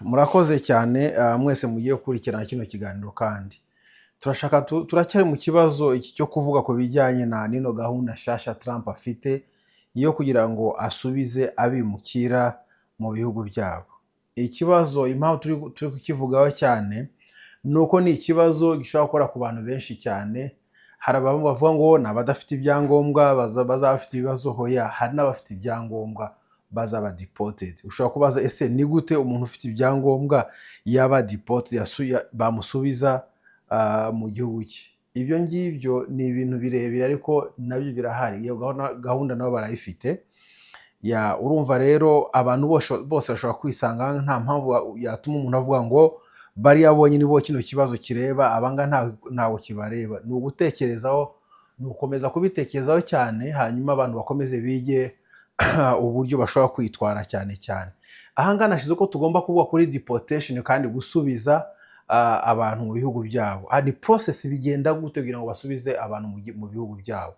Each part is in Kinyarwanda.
murakoze cyane mwese mugiye gukurikirana kino kiganiro kandi turashaka turacyari mu kibazo iki cyo kuvuga ku bijyanye na nino gahunda shasha Trump afite yo kugira ngo asubize abimukira mu bihugu byabo. Ikibazo impamvu turi kukivugaho cyane nuko ni ikibazo gishobora gukora ku bantu benshi cyane. Hari abamwe bavuga ngo n'abadafite ibyangombwa bazafite ibibazo, hoya hari n'abafite ibyangombwa bazaba deported. Ushobora kubaza ese ni gute umuntu ufite ibyangombwa yaba deported bamusubiza mu gihugu cye? Ibyo ngibyo ni ibintu birebire ariko nabyo birahari, iyo gahunda nabo barayifite. Urumva rero abantu bose bashobora kwisanga, nta mpamvu yatuma umuntu avuga ngo bari yabonye nibo kino kibazo kireba, abanga ntawo kibareba. Ni ugutekerezaho, ni ukomeza kubitekerezaho cyane, hanyuma abantu bakomeze bige uburyo bashobora kwitwara cyane cyane. Ahangana nashize ko tugomba kuvuga kuri deportation kandi gusubiza abantu mu bihugu byabo. Ni process bigenda gute kugira ngo basubize abantu mu bihugu byabo.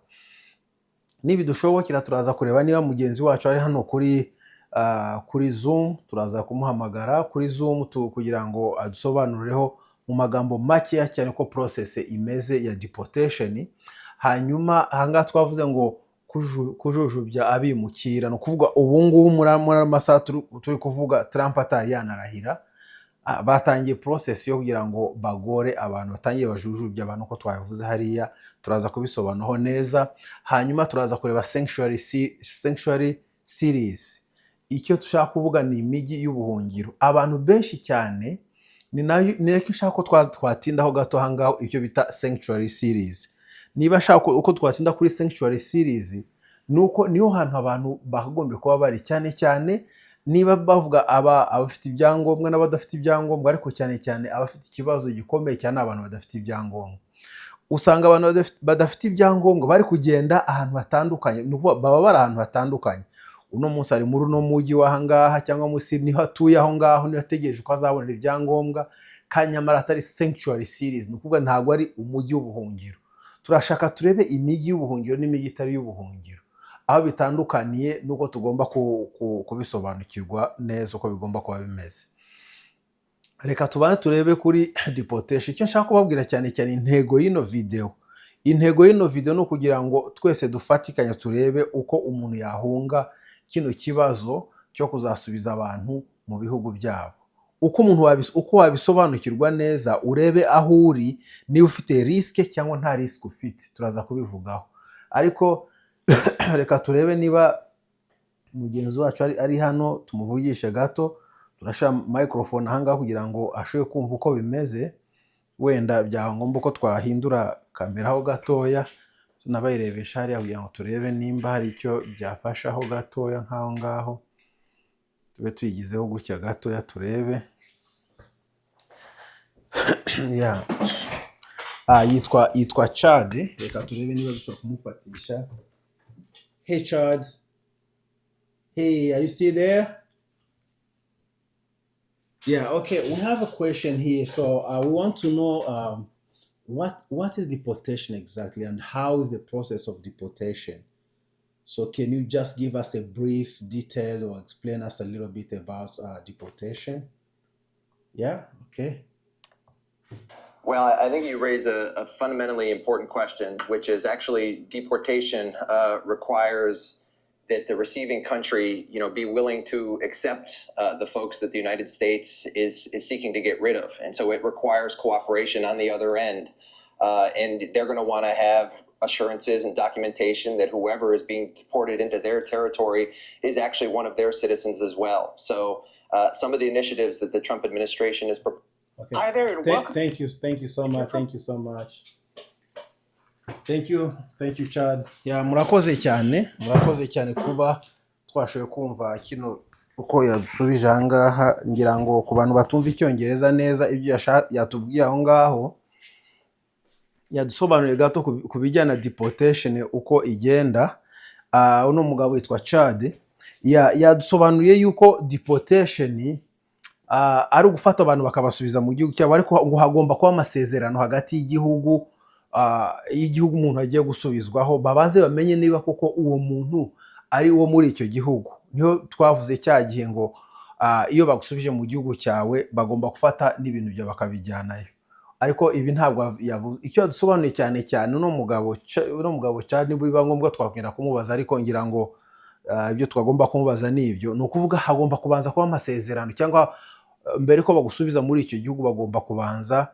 Nibi dushobokera turaza kureba niba mugenzi wacu ari hano kuri Zoom, turaza kumuhamagara kuri Zoom kugira ngo adusobanureho mu magambo make cyane ko process imeze ya deportation. Hanyuma ahanga twavuze ngo kujujubya abimukira, no kuvuga ubu ngubu muri amasaha turi kuvuga Trump atari yanarahira, batangiye process yo kugira ngo bagore abantu, batangiye bajujubya abantu ko twavuze hariya. Turaza kubisobanuraho neza, hanyuma turaza kureba sanctuary series. Icyo tushaka kuvuga ni imigi y'ubuhungiro. Abantu benshi cyane ni nako ushaka ko twatindaho gato hangaho icyo bita sanctuary series. Niba shaka uko twatinda kuri sanctuary series, nuko niho hantu abantu bagombe kuba bari cyane cyane. Niba bavuga abafite ibyangombwa n'abadafite ibyangombwa, ariko cyane cyane abafite ikibazo gikomeye cyane abantu badafite ibyangombwa. Usanga abantu badafite ibyangombwa bari kugenda ahantu hatandukanye, baba bari ahantu hatandukanye. Uno munsi ari muri uno mujyi wahangaha cyangwa musi niho atuye aho ngaho, niho ategereje ko azabonera ibyangombwa, kanyamara atari sanctuary series. Nukuvuga ntago ari umujyi w'ubuhungiro. Turashaka turebe imigi y'ubuhungiro n'imigi itari y'ubuhungiro, aho bitandukaniye nuko tugomba kubisobanukirwa neza uko bigomba kuba bimeze. Reka tubane turebe kuri deportation. Icyo nshaka kubabwira cyane cyane intego y'ino video. Intego y'ino video no kugira ngo twese dufatikanye turebe uko umuntu yahunga kino kibazo cyo kuzasubiza abantu mu bihugu byabo. Uko wabisobanukirwa neza, urebe aho uri, niba ufite risk cyangwa nta risk ufite, turaza kubivugaho. Ariko reka turebe niba mugenzi wacu ari hano, tumuvugishe gato. Turashaka microphone ahanga kugira ngo ashobore kumva uko bimeze. Wenda byangomba ko twahindura kamera ho gatoya, tunabayirebesha hariya kugira ngo turebe nimba hari icyo byafashaho gatoya nkaho ngaho. Tube tuyigizeho gutya gatoya turebe. Yitwa Chad. Reka turebe niba dushobora kumufatisha. Hey Chad. Hey, are you still there? Yeah, okay. We have a question here. So we want to know what is deportation exactly, and how is the process of deportation? So can you just give us a brief detail or explain us a little bit about deportation? Yeah, okay. Well, I think you raise a fundamentally important question, which is actually deportation requires that the receiving country, be willing to accept the folks that the United States is seeking to get rid of. And so it requires cooperation on the other end. And they're going to want to have assurances and documentation that whoever is being deported into their territory is actually one of their citizens as well. So some of the initiatives that the Trump administration is proposing. Okay. Hi there, and welcome. Thank you so much. Thank you so much. Thank you, Chad. Murakoze cyane kuba twashoboye kumva kino uko yadusubije ahangaha. Ngira ngo ku bantu batumva icyongereza neza, ibyo yatubwiye aho ngaho, yadusobanuriye gato ku bijyana deportation uko igenda. Uno mugabo witwa Chad yadusobanuriye yuko deportation ari ugufata abantu bakabasubiza mu gihugu cyabo, ariko ngo hagomba kuba amasezerano hagati y'igihugu umuntu agiye gusubizwaho. Babaze bamenye niba koko uwo muntu ari uwo muri icyo gihugu. Niho twavuze cya gihe ngo iyo bagusubije mu gihugu cyawe bagomba gufata n'ibintu byawe bakabijyanayo. Ariko ibi ntabwo yavuze icyo dusobanuye cyane cyane uno mugabo cyane biba ngombwa twakwenda kumubaza, ariko ngira ngo ibyo twagomba kumubaza ni ibyo, ni ukuvuga hagomba kubanza kuba amasezerano, cyangwa mbere ko bagusubiza muri icyo gihugu bagomba kubanza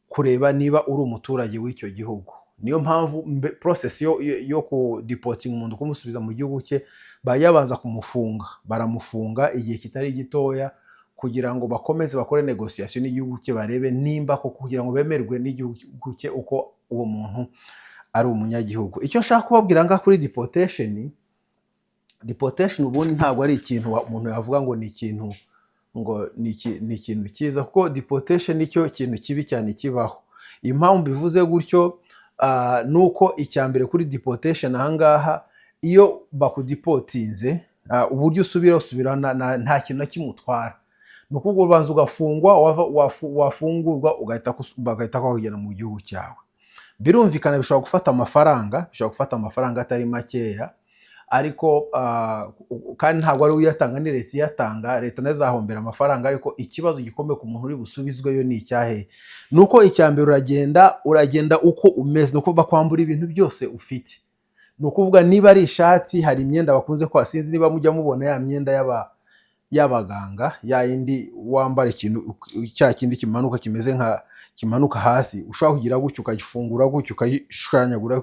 kureba niba uri umuturage w'icyo gihugu. Niyo mpamvu process yo ku deporting umuntu kumusubiza mu gihugu cye bayabanza kumufunga, baramufunga igihe kitari gitoya kugira ngo bakomeze bakore negotiation n'igihugu cye, barebe nimba ko kugira ngo bemerwe n'igihugu cye uko uwo muntu ari umunyagihugu. Icyo nshaka kubabwira nga kuri deportation ubundi ntabwo ari ikintu umuntu yavuga ngo ni ikintu ni ikintu cyiza, kuko deportation nicyo kintu kibi cyane kibaho. Impamvu bivuze gutyo nuko icyambere kuri deportation ahangaha iyo bakudipotinze uburyo usubirana nta kintu kimutwara. Nukuvuga ubanza ugafungwa, wafungurwa bagahita kwakujyana mu gihugu cyawe. Birumvikana bishobora gufata amafaranga atari makeya, ariko kandi ntabwo ari uyatanga, ni leta iyatanga, leta nazahombera amafaranga. Ariko ikibazo gikomeye ku muntu uri busubizweyo ni icyahe, nuko icyambere uragenda uko umeze, nuko bakwambura ibintu byose ufite. Nukuvuga niba ari ishati, hari imyenda bakunze kwa, sinzi niba mujya mubona ya myenda y'abaganga, ya yindi wambara ikintu cya kindi kimanuka kimeze nka kimanuka hasi, ushaka kugira gutyo ukagifungura gutyo ukayishanyagura,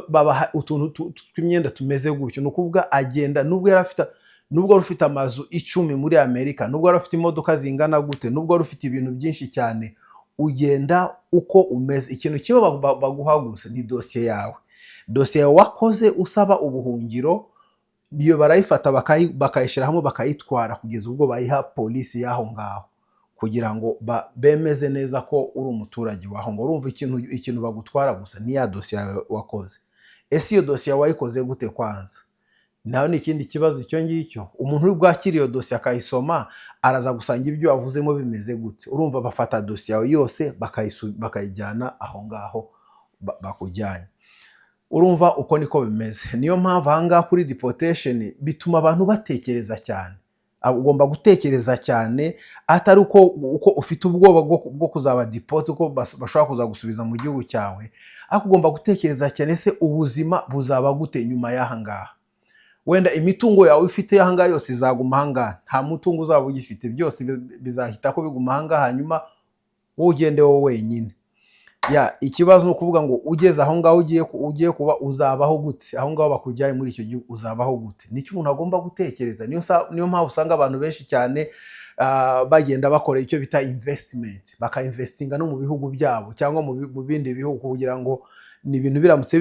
baba utuntu tw'imyenda tumeze gutyo. Nukuvuga agenda nubwo rufite amazu 10 muri Amerika, nubwo rufite imodoka zingana gute, nubwo rufite ibintu byinshi cyane, ugenda uko umeze. Ikintu kiba baguha gusa ni dosiye yawe, wakoze usaba ubuhungiro. Biyo barayifata bakayishyira hamwe bakayitwara kugeza ubwo bayiha polisi yaho ngaho, kugira ngo bemeze neza ko uri umuturage waho. Ngo urumva ikintu bagutwara gusa ni ya dosiye wakoze. Ese iyo dosiye wayikoze gute kwanza? Naho ni ikindi kibazo icyo ngicyo. Umuntu uri bwakira iyo dosiye akayisoma, araza gusanga ibyo wavuzemo bimeze gute. Urumva bafata dosiye yawe yose bakayijyana aho ngaho bakujyanye. Urumva uko niko bimeze. Niyo mpamvu ahangaha kuri deportation bituma abantu batekereza cyane. Ugomba gutekereza cyane, atari uko ufite ubwoba bwo kuzaba deport, uko bashobora kuzagusubiza mu gihugu cyawe. Ariko ugomba gutekereza cyane, se ubuzima buzaba gute nyuma y'ahangaha. Wenda imitungo yawe ufite ahangaha yose izaguma ahangaha, nta mutungo uzaba ugifite, byose bizahita ko biguma ahangaha, hanyuma wowe ugende wowe wenyine. Ikibazo ni ukuvuga ngo ugeze aho ngaho ugiye kuba uzabaho gute, aho ngaho bakujyaye muri icyo gihugu uzabaho gute. Nicyo umuntu agomba gutekereza. Niyo mpamvu usanga abantu benshi cyane bagenda bakora icyo bita investment, bakainvestinga no mu bihugu byabo cyangwa mu bindi bihugu, kugira ngo ni ibintu biramutse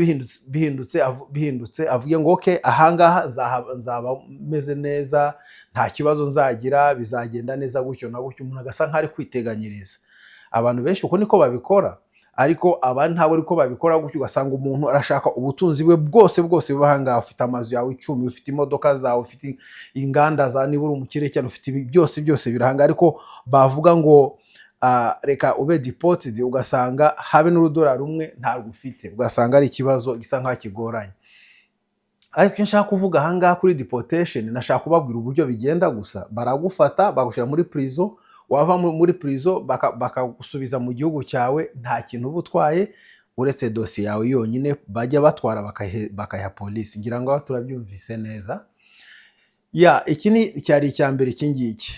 bihindutse avuge ngo okay, ahangaha nzaba meze neza, nta kibazo nzagira, bizagenda neza gutyo na gutyo. Umuntu agasa nk'ari kwiteganyiriza. Abantu benshi uko niko babikora, ariko abandi ntabwo ariko babikora gutyo. Ugasanga umuntu arashaka ubutunzi bwe bwose bubahangaha. Ufite amazu yawe 10, ufite imodoka zawe, ufite inganda za, niba uri umukire cyane ufite byose birahanga, ariko bavuga ngo reka ube deported, ugasanga habe n'urudolari rumwe ntabwo ufite, ugasanga ari ikibazo gisa nka kigoranye. Ariko icyo nshaka kuvuga ahangaha kuri deportation, nashaka kubabwira uburyo bigenda. Gusa baragufata bagushyira muri prison, wava muri prison bakagusubiza mu gihugu cyawe, nta kintu uba utwaye uretse dosiye yawe yonyine. Bajya batwara bakayiha polisi. Ngira ngo turabyumvise neza. Iki cyari icyambere kingiki.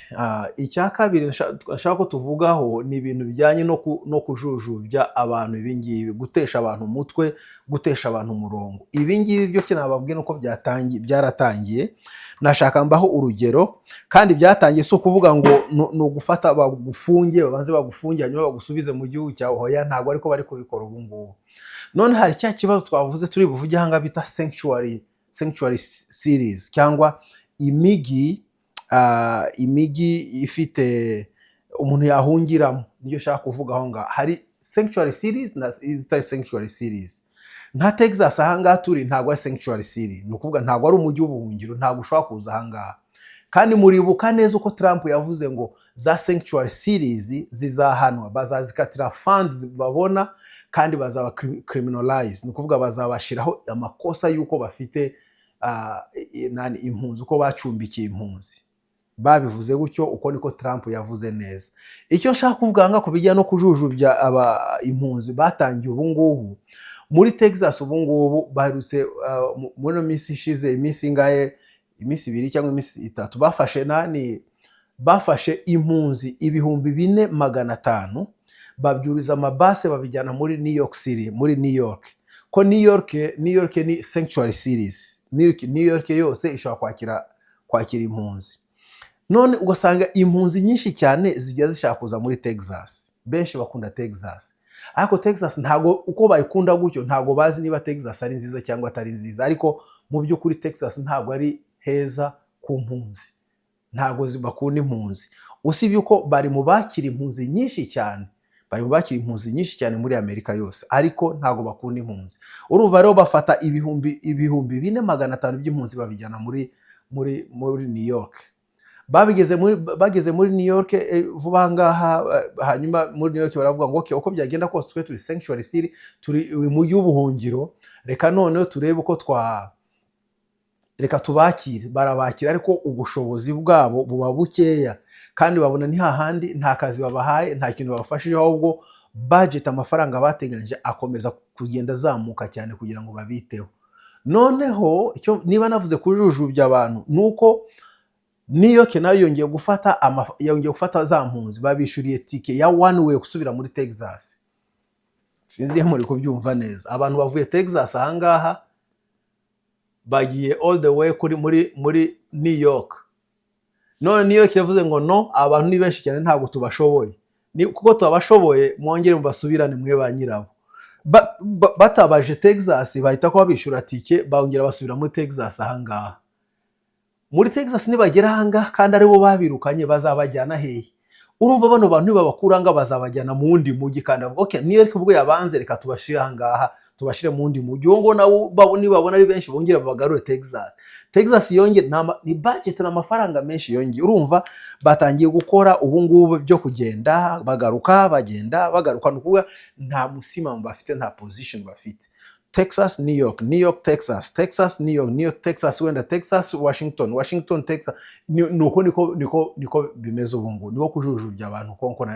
Icya kabiri nshaka ko tuvugaho ni ibintu bijyanye no kujujubya abantu. Ibingibi gutesha abantu umutwe, gutesha abantu umurongo. Ibingibi byo kinababwiye nuko byaratangiye. Nashaka mbaho urugero, kandi byatangiye so kuvuga ngo no gufata bagufunge, babanze bagufunge hanyuma bagusubize mu gihugu cyawe. Hoya, ntabwo ariko bari kubikora ubu ngubu. None hari cya kibazo twavuze turi buvuge hanga bita sanctuary series cyangwa IMIGI. IMIGI ifite umuntu yahungiramo, niyo shaka kuvuga aho ngaho. Hari sanctuary series na izitari sanctuary series. Nka Texas ahangaha turi ntabwo ari sanctuary series, ni ukuvuga ntabwo ari umujyi w'ubuhungiro, ntabwo ushobora kuza ahangaha. Kandi muribuka neza uko Trump yavuze ngo za sanctuary series zizahanwa, bazazikatira funds babona, kandi bazaba criminalize, ni ukuvuga bazabashiraho amakosa y'uko bafite impunzi, uko bacumbikiye impunzi. babivuze gutyo, uko niko Trump yavuze neza. Icyo nshaka kuvuga nga kubijya no kujujubya impunzi batangiye ubu ngubu muri Texas. Ubu ngubu baherutse muri minsi ishize, iminsi ingahe, iminsi 2 cyangwa iminsi 3, bafashe impunzi 4,500 babyuriza amabase babijyana muri New York City, muri New York. Ko New York ni sanctuary cities. New York yose ishobora kwakira impunzi. None ugasanga impunzi nyinshi cyane zijya zishaka kuza muri Texas. Benshi bakunda Texas. Ariko Texas ntago uko bayikunda gutyo, ntago bazi niba Texas ari nziza cyangwa atari nziza. Ariko mu by'ukuri Texas ntago ari heza ku mpunzi, ntago zibakunda impunzi. Usibye uko bari mu bakira impunzi nyinshi cyane, muri Amerika yose, ariko ntago bakunda impunzi. Urumva rero bafata ibihumbi 4,500 by'impunzi babijyana muri New York. Bageze muri New York vuba ngaha, hanyuma muri New York baravuga ngo okay, uko byagenda kose twe turi sanctuary city, turi mu yubuhungiro, reka none turebe uko reka tubakire. Barabakira ariko ubushobozi bwabo buba bukeya, kandi babona ni hahandi nta kazi babahaye, nta kintu babafashije, ahubwo budget, amafaranga bateganyije akomeza kugenda zamuka cyane kugira ngo babiteho. Noneho icyo niba navuze kujujubya abantu nuko New York nayo yongeye gufata za mpunzi, babishuriye tike ya one way gusubira muri Texas. Sinzi niba muri kubyumva neza. Abantu bavuye Texas ahangaha bagiye all the way muri New York. None New York yavuze ngo no, abantu ni benshi cyane ntabwo tubashoboye. Kuko tubashoboye mwongere mbasubirane mwe ba nyirabo. Batabaje Texas bahita ko babishura tike, bongera basubira muri Texas ahangaha. Muri Texas nibagera ahangaha kandi aribo babirukanye, bazabajyana hehe? Urumva bano bantu babakuranga bazabajyana mu wundi mujyi, kandi avuga okay, New York ubwo yabanze, reka tubashire ahangaha, tubashire mu wundi mujyi. Ngo nabo nibabona ari benshi bongera bagarure Texas yongeye ni budget n'amafaranga menshi yongeye. Urumva batangiye gukora ubu ngubu byo kugenda bagaruka, bagenda bagaruka, nukuvuga nta musima bafite, nta position bafite. Texas, New York, New York, Texas, Texas, New York, New York, Texas, wenda Texas, Washington, Washington, Texas. Niko bimeze ubu ngubu. Niko kujujubya abantu konko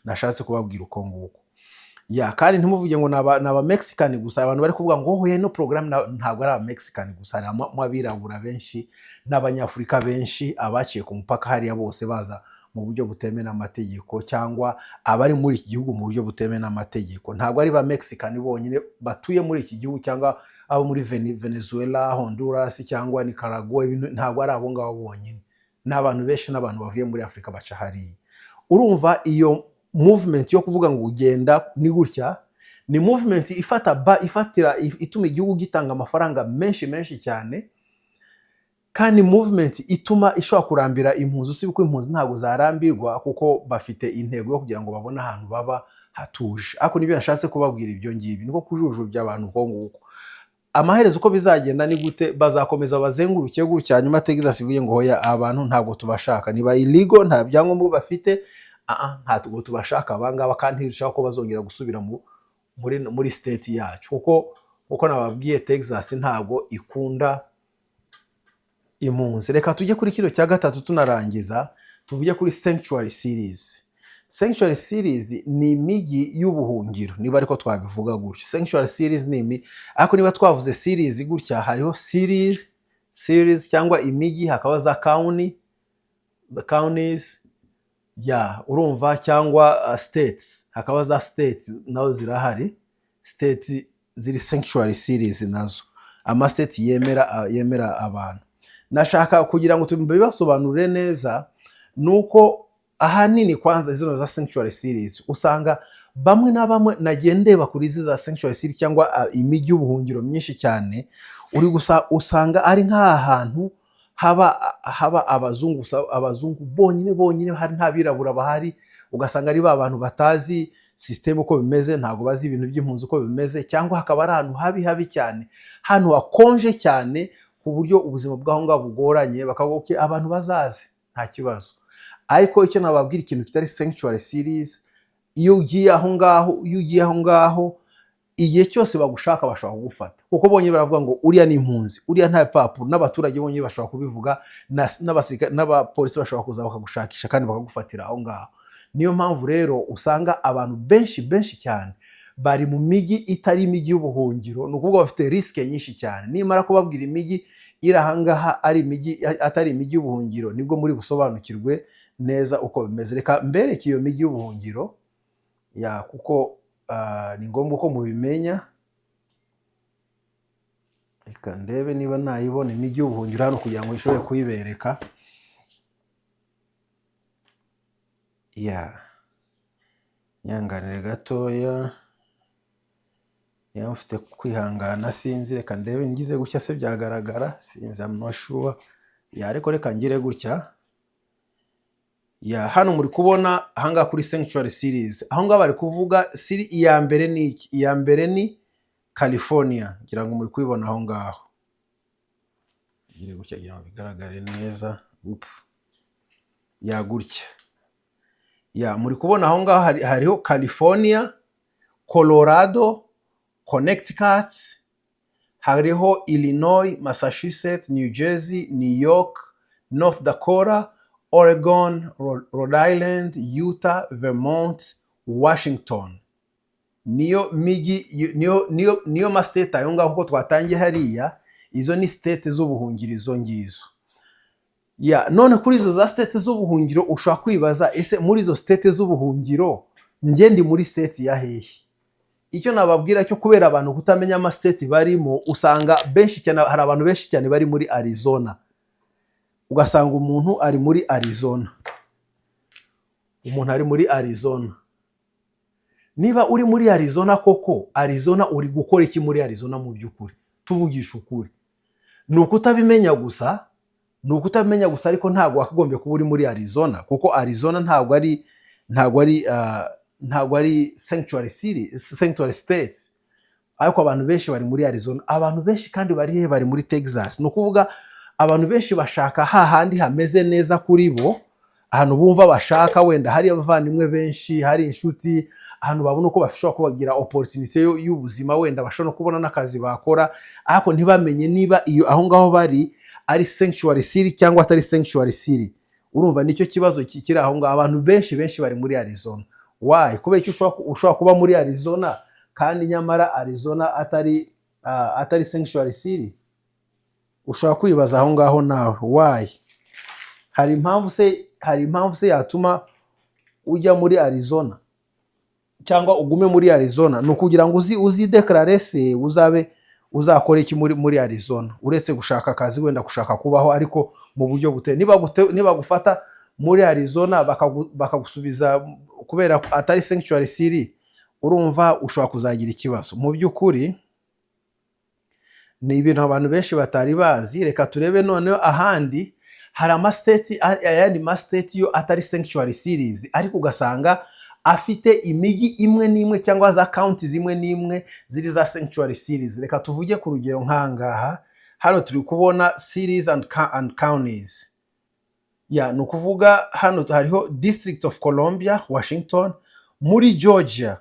nashatse kubabwira uko nguko. Kandi ntimuvuge ngo naba Mexican gusa. Abantu bari kuvuga ngo hoye no program ntabwo ari aba Mexican gusa, ari abirabura benshi n'abanyafurika benshi abaciye ku mupaka hariya, bose baza mu buryo butemewe n'amategeko, cyangwa abari muri iki gihugu mu buryo butemewe n'amategeko. Ntabwo ari ba Mexican bonyine batuye muri iki gihugu, cyangwa abo muri Venezuela, Honduras cyangwa Nicaragua. Ntabwo ari abo ngabo bonyine, n'abantu benshi, n'abantu bavuye muri Afrika baca hariya. Urumva iyo movement yo kuvuga ngo ugenda ni gutya, ni movement ituma igihugu gitanga amafaranga menshi cyane, kandi movement ituma ishobora kurambira impunzi. Usibye ko impunzi ntago zarambirwa, kuko bafite intego yo kugira ngo babone ahantu baba hatuje. Ariko nibyo nashatse kubabwira ibyo ngibi, niko kujujubya abantu uko nguko. Amaherezo uko bizagenda ni gute? Bazakomeza bazenguruke gutya, hanyuma Texas ivuye ngo hoya abantu ntago tubashaka, niba illegal, nta byangombwa bafite, ntago tubashaka abangaba, kandi ntidushaka ko bazongera gusubira muri state yacu. kuko nababwiye Texas ntago ikunda impunzi. Reka tujye kuri kilo cya gatatu tunarangiza, tuvuge kuri sanctuary series. Sanctuary series ni imigi y'ubuhungiro, niba ariko twabivuga gutyo. Sanctuary series ni ariko niba twavuze series gutya, hariho series cyangwa imigi, hakaba za counties, urumva, cyangwa states, hakaba za states nazo zirahari. States ziri sanctuary series nazo, ama states yemera abantu. Nashaka kugira ngo tubibasobanurire neza, nuko ahanini kwanza zino za sanctuary series usanga bamwe na bamwe nagendeba kuri za sanctuary series cyangwa imigi y'ubuhungiro myinshi cyane, uri gusa usanga ari nk'ahantu haba abazungu bonyine, hari nta birabura bahari. Ugasanga ari ba bantu batazi system uko bimeze, ntago bazi ibintu by'impunzi uko bimeze, cyangwa hakaba ari ahantu habi cyane, hano hakonje cyane ku buryo ubuzima bw'aho ngaho bugoranye. Bakavuga abantu bazaze nta kibazo. Ariko icyo nababwira, ikintu kitari sanctuary series, iyo ugiye aho ngaho igihe cyose bagushaka bashobora kugufata kuko bonyine baravuga ngo uriya ni impunzi, uriya nta papuro, n'abaturage bonyine bashobora kubivuga, n'abapolisi bashobora kuza bakagushakisha kandi bakagufatira aho ngaho. Niyo mpamvu rero usanga abantu benshi cyane bari mu migi itari imigi y'ubuhungiro, ni ukuvuga bafite risike nyinshi cyane. Nimara kubabwira imigi iri ahangaha ari imigi atari imigi y'ubuhungiro, nibwo muri busobanukirwe neza uko bimeze. Reka mbereke iyo migi y'ubuhungiro kuko ni ngombwa ko mubimenya. Reka ndebe niba nayibona imigi y'ubuhungiro hano kugira ngo ishobore kuyibereka. Nyanganire gatoya, mfite kwihangana sinzi. Reka ndebe ngize gutya se byagaragara, sinzi, I'm not sure. Ariko reka ngire gutya. Hano muri kubona ahangaha kuri sanctuary series, aho ngaho bari kuvuga siri iya mbere ni iki? Iya mbere ni California, ngira ngo muri kubibona aho ngaho. Ngire gutya kugira ngo bigaragare neza. Gutya. Muri kubona aho ngaho hariho California, Colorado, Connecticut, hariho Illinois, Massachusetts, New Jersey, New York, North Dakota, Oregon, Rhode Island, Utah, Vermont, Washington. Niyo migi, niyo ma state ayo ngaho uko twatangiye hariya. Izo ni state z'ubuhungiro izo ngizo. None kuri izo za state z'ubuhungiro ushobora kwibaza, ese muri izo state z'ubuhungiro njye ndi muri state ya hehe? Icyo nababwira cyo kubera abantu kutamenya ama state barimo, usanga benshi cyane, hari abantu benshi cyane bari muri Arizona. Ugasanga umuntu ari muri Arizona. Umuntu ari muri Arizona. Niba uri muri Arizona koko, Arizona uri gukora iki muri Arizona mu by'ukuri? Tuvugisha ukuri. Ni ukutabimenya gusa, ariko ntabwo wakagombye kuba uri muri Arizona kuko Arizona ntabwo ari sanctuary states. Ariko abantu benshi bari muri Arizona. Abantu benshi kandi bari muri Texas. Ni ukuvuga abantu benshi bashaka hahandi hameze neza kuri bo, ahantu bumva bashaka, wenda hari abavandimwe benshi, hari inshuti, ahantu babona uko bashobora kubagira opportunity y'ubuzima, wenda bashobora kubona n'akazi bakora, ariko ntibamenye niba iyo aho ngaho bari ari sanctuary city cyangwa atari sanctuary city. Urumva nicyo kibazo kikiri aho ngaho. Abantu benshi bari muri Arizona. Why? Kubera icyo ushobora kuba muri Arizona kandi nyamara Arizona atari sanctuary city. Ushobora kwibaza aho ngaho nawe, why? Hari impamvu se yatuma ujya muri Arizona cyangwa ugume muri Arizona? Ni ukugira ngo uzidekarare se uzakora iki muri Arizona, uretse gushaka akazi, wenda gushaka kubaho, ariko mu buryo bute. Niba gufata muri Arizona bakagusubiza kubera atari sanctuary city, urumva ushobora kuzagira ikibazo. Mu by'ukuri ni ibintu abantu benshi batari bazi. Reka turebe noneho ahandi. Hari ayandi ma state yo atari sanctuary series, ariko ugasanga afite imigi imwe n'imwe cyangwa za county zimwe n'imwe ziri za sanctuary series. Reka tuvuge ku rugero nkangaha. Hano turi kubona cities and counties. Ni ukuvuga hano hariho District of Columbia, Washington. Muri Georgia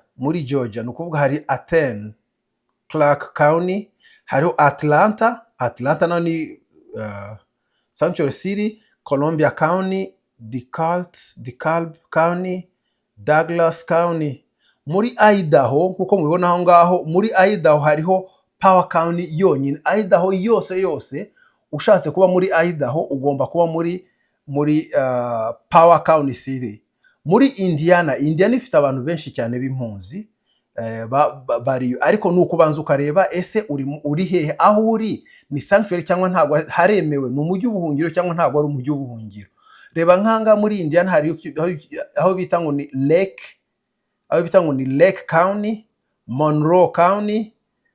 ni ukuvuga hari Athens, Clark County. Hariho Atlanta naho ni sanctuary city. Columbia County, DeKalb County, Douglas County. Muri Idaho nkuko mubibona aho ngaho, muri Idaho hariho Power County yonyine. Idaho yose ushatse kuba muri Idaho ugomba kuba muri Power County City. Muri Indiana ifite abantu benshi cyane b'impunzi bari, ariko nuko banza ukareba ese uri hehe, aho uri ni sanctuary cyangwa ntabwo haremewe, ni umujyi w'ubuhungiro cyangwa ntabwo ari umujyi w'ubuhungiro. Reba nkanga muri Indiana hari aho bita ngo ni Lake County, Monroe County,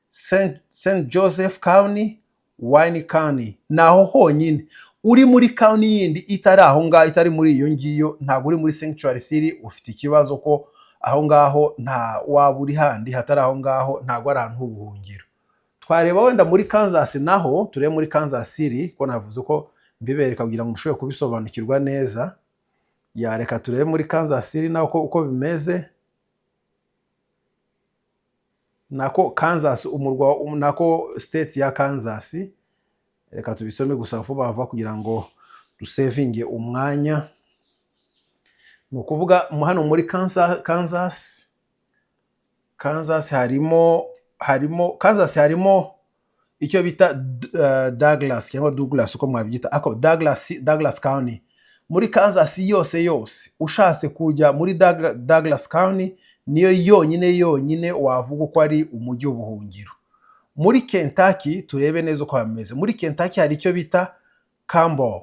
St. Joseph County, Wayne County. Naho honyine. Uri muri county yindi itari aho ngaho, itari muri iyo ngiyo, ntabwo uri muri sanctuary city, ufite ikibazo ko aho ngaho nta waba uri handi hatari aho ngaho, ntabwo ari ahantu h'ubuhungiro. Twareba wenda muri Kansas naho, turebe muri Kansas City ko navuze ko mbibereka kugira ngo mushobore kubisobanukirwa neza. Reka turebe muri Kansas City naho uko bimeze. nako Kansas, umurwa nako state ya Kansas. Reka tubisome gusa vuba vuba kugira ngo dusevinge umwanya. Ni ukuvuga hano muri Kansas harimo icyo bita Douglas cyangwa Douglas uko mwabyita, ako Douglas County. Muri Kansas yose ushatse kujya muri Douglas County niyo yonyine wavuga uko ari umujyi w'ubuhungiro. Muri Kentucky turebe neza uko bameze. Muri Kentucky hari icyo bita Campbell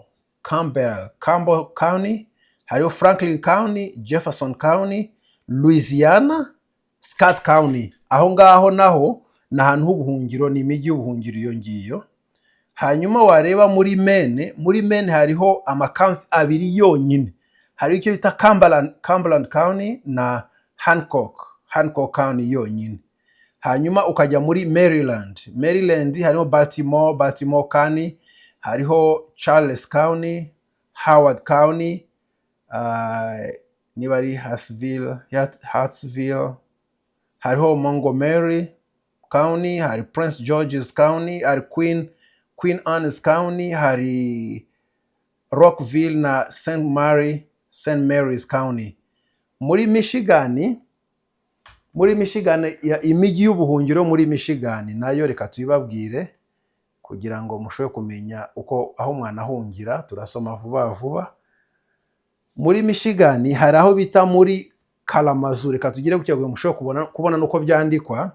County, hariho Franklin County, Jefferson County, Louisiana, Scott County. Aho ngaho naho na hantu h'ubuhungiro, ni imijyi y'ubuhungiro iyo ngiyo. Hanyuma wareba muri Maine hariho amacounty abiri yonyine. Hari icyo bita Cumberland County na Hancock County yonyine. Hanyuma ukajya muri Maryland hariho Baltimore County, hariho Charles County, Howard County, niba ari Hartsville, hariho Montgomery County, hari Prince George's County, hari Queen Anne's County, hari Rockville na St. Mary's County. Muri Michigan imijyi y'ubuhungiro muri Michigan nayo reka tuyibabwire kugira ngo mushobore kumenya uko aho mwana ahungira. Turasoma vuba. Muri Michigan hari aho bita muri Kalamazoo. Reka tugire kugira ngo mushobore kubona nuko byandikwa.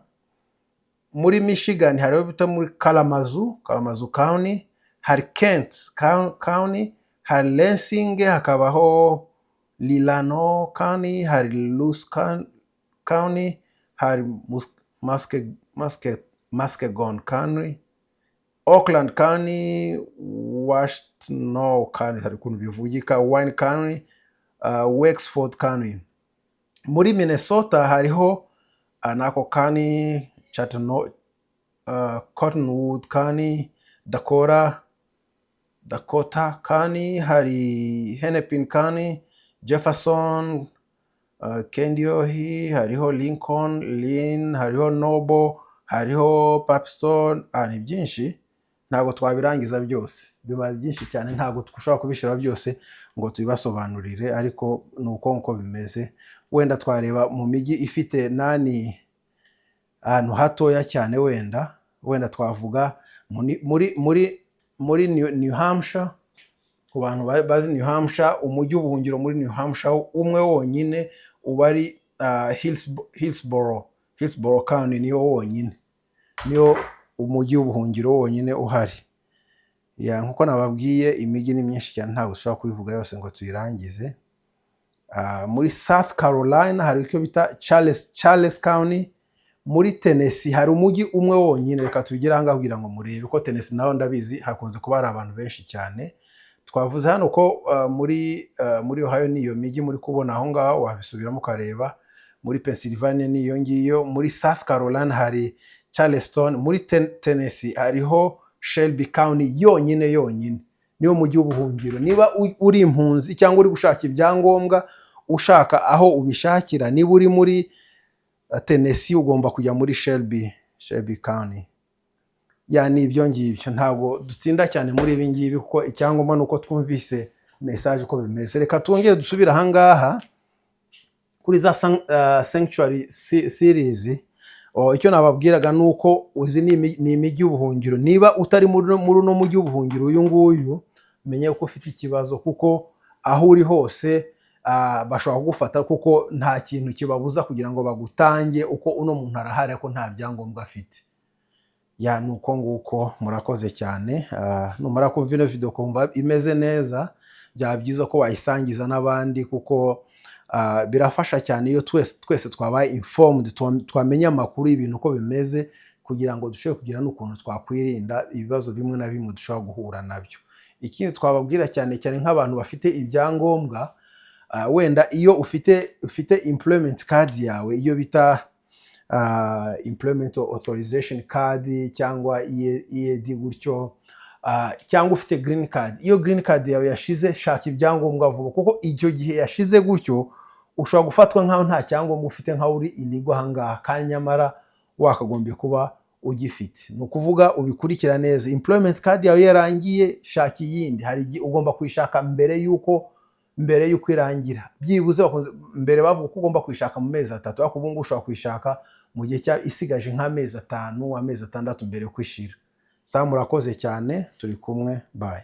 Muri Michigan hari aho bita muri Kalamazoo County, hari Kent County, hari Lansing, hakabaho Lilano County, hari Luce County, hari Muskegon County, Oakland County, Washtenaw County, hari kuntu bivugika, Wayne County, Wexford County. Muri Minnesota hariho nako County, Cottonwood County, Dakota County, hari Hennepin County, Jefferson, Kentucky, hariho Lincoln, Lynn, hariho Noble, hariho Papstone. Ni byinshi ntabwo twabirangiza byose, biba byinshi cyane, ntabwo dushobora kubishira byose ngo tubibasobanurire, ariko nuko bimeze. Wenda twareba mu mijyi ifite ahantu hatoya cyane, wenda twavuga muri New Hampshire. Ku bantu bazi New Hampshire, umujyi w'ubuhungiro muri New Hampshire umwe wonyine uba ari Hillsborough County, niyo wonyine, niyo umujyi w'ubuhungiro wonyine uhari. Nkuko nababwiye imijyi ni myinshi cyane, ntabwo dushobora kubivuga yose ngo tuyirangize. Muri South Carolina hari icyo bita Charles County. Muri Tennessee hari umujyi umwe wonyine. Reka tubigire aha ngaha kugira ngo murebe ko Tennessee naho ndabizi hakunze kuba hari abantu benshi cyane. Twavuze hano ko muri Ohio niyo mijyi muri kubona aho ngaho, wabisubiramo ukareba. Muri Pennsylvania niyo ngiyo. Muri South Carolina hari Charleston. Muri Tennessee hariho Shelby County yonyine, niyo mujyi w'ubuhungiro. Niba uri impunzi cyangwa uri gushaka ibyangombwa, ushaka aho ubishakira, niba uri muri Tennessee ugomba kujya muri Shelby County. Ni ibyo ngibyo, ntabwo dutsinda cyane muri ibi ngibi kuko icyangombwa nuko twumvise message uko bimeze. Reka twongere dusubira aha ngaha kuri za sanctuary series. Icyo nababwiraga nuko uzi ni imijyi y'ubuhungiro. Niba utari muri uno mujyi w'ubuhungiro uyu nguyu, menye ko ufite ikibazo, kuko aho uri hose bashobora kugufata kuko nta kintu kibabuza kugira ngo bagutange uko uno muntu arahari ko nta byangombwa afite. Nuko nguko. Murakoze cyane. Numara kumva ino video kumva imeze neza, byaba byiza ko wayisangiza n'abandi, kuko birafasha cyane iyo twese twabaye informed, twamenya amakuru y'ibintu uko bimeze, kugira ngo dushobore kugira n'ukuntu twakwirinda ibibazo bimwe na bimwe dushobora guhura nabyo. Ikindi twababwira cyane nk'abantu bafite ibyangombwa, wenda iyo ufite employment card yawe, iyo bita employment authorization card cyangwa EAD gutyo, cyangwa ufite green card. Iyo green card yawe yashize, shaka ibyangombwa vuba, kuko icyo gihe yashize gutyo ushobora gufatwa nkaho nta cyangombwa ufite, nkaho uri illegal aha ngaha, kandi nyamara wakagombye kuba ugifite. Ni ukuvuga ubikurikira neza. Employment card yawe yarangiye, shaka iyindi. Hari igihe ugomba kuyishaka mbere yuko irangira. Byibuze mbere bavuga ko ugomba kuyishaka mu mezi 3, ariko ubu ngubu ushobora kuyishaka mu gihe isigaje nk'amezi 5, amezi 6 mbere yo kwishira. Murakoze cyane, turi kumwe, bye.